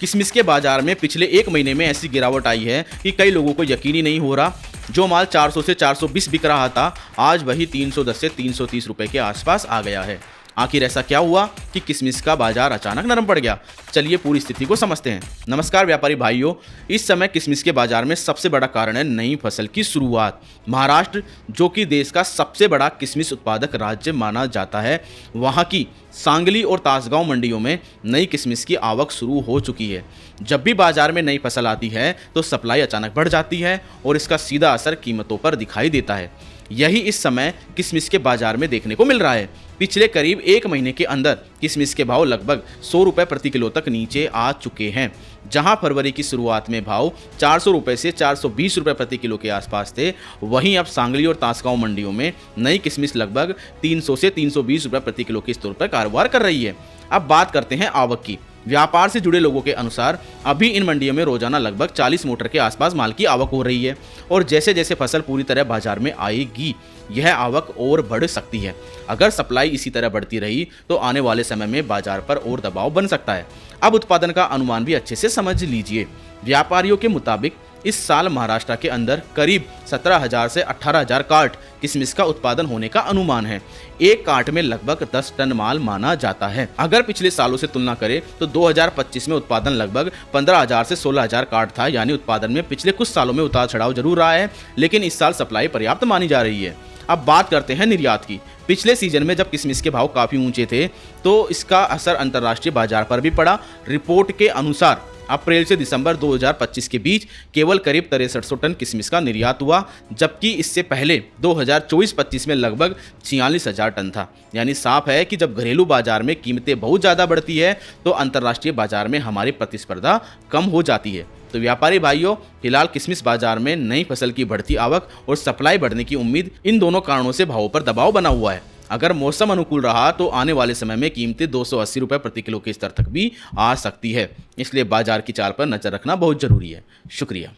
किशमिश के बाजार में पिछले एक महीने में ऐसी गिरावट आई है कि कई लोगों को यकीन ही नहीं हो रहा। जो माल 400 से 420 बिक रहा था, आज वही 310 से 330 रुपए के आसपास आ गया है। आखिर ऐसा क्या हुआ कि किशमिश का बाजार अचानक नरम पड़ गया? चलिए पूरी स्थिति को समझते हैं। नमस्कार व्यापारी भाइयों, इस समय किशमिश के बाजार में सबसे बड़ा कारण है नई फसल की शुरुआत। महाराष्ट्र, जो कि देश का सबसे बड़ा किशमिश उत्पादक राज्य माना जाता है, वहाँ की सांगली और तासगांव मंडियों में नई किशमिश की आवक शुरू हो चुकी है। जब भी बाजार में नई फसल आती है तो सप्लाई अचानक बढ़ जाती है और इसका सीधा असर कीमतों पर दिखाई देता है। यही इस समय किशमिश के बाजार में देखने को मिल रहा है। पिछले करीब एक महीने के अंदर किशमिश के भाव लगभग 100 रुपये प्रति किलो तक नीचे आ चुके हैं। जहां फरवरी की शुरुआत में भाव 400 रुपये से 420 रुपये प्रति किलो के आसपास थे, वहीं अब सांगली और तासगांव मंडियों में नई किशमिश लगभग 300 से 320 रुपये प्रति किलो के स्तर पर कारोबार कर रही है। अब बात करते हैं आवक की। व्यापार से जुड़े लोगों के अनुसार अभी इन मंडियों में रोजाना लगभग 40 मोटर के आसपास माल की आवक हो रही है और जैसे जैसे फसल पूरी तरह बाजार में आएगी, यह आवक और बढ़ सकती है। अगर सप्लाई इसी तरह बढ़ती रही तो आने वाले समय में बाजार पर और दबाव बन सकता है। अब उत्पादन का अनुमान भी अच्छे से समझ लीजिए। व्यापारियों के मुताबिक इस साल महाराष्ट्र के अंदर करीब 17,000 से 18,000 कार्ट किशमिश का उत्पादन होने का अनुमान है। एक कार्ट में लगभग 10 टन माल माना जाता है। अगर पिछले सालों से तुलना करें तो 2025 में उत्पादन लगभग 15,000 से 16,000 कार्ट था। यानी उत्पादन में पिछले कुछ सालों में उतार चढ़ाव जरूर रहा है, लेकिन इस साल सप्लाई पर्याप्त मानी जा रही है। अब बात करते हैं निर्यात की। पिछले सीजन में जब किशमिश के भाव काफी ऊंचे थे तो इसका असर अंतर्राष्ट्रीय बाजार पर भी पड़ा। रिपोर्ट के अनुसार अप्रैल से दिसंबर 2025 के बीच केवल करीब 6300 टन किशमिश का निर्यात हुआ, जबकि इससे पहले 2024-25 में लगभग 46,000 टन था। यानी साफ है कि जब घरेलू बाजार में कीमतें बहुत ज़्यादा बढ़ती है तो अंतर्राष्ट्रीय बाजार में हमारी प्रतिस्पर्धा कम हो जाती है। तो व्यापारी भाइयों, फिलहाल किशमिश बाजार में नई फसल की बढ़ती आवक और सप्लाई बढ़ने की उम्मीद, इन दोनों कारणों से भावों पर दबाव बना हुआ है। अगर मौसम अनुकूल रहा तो आने वाले समय में कीमतें 280 रुपये प्रति किलो के स्तर तक भी आ सकती है। इसलिए बाजार की चाल पर नजर रखना बहुत जरूरी है। शुक्रिया।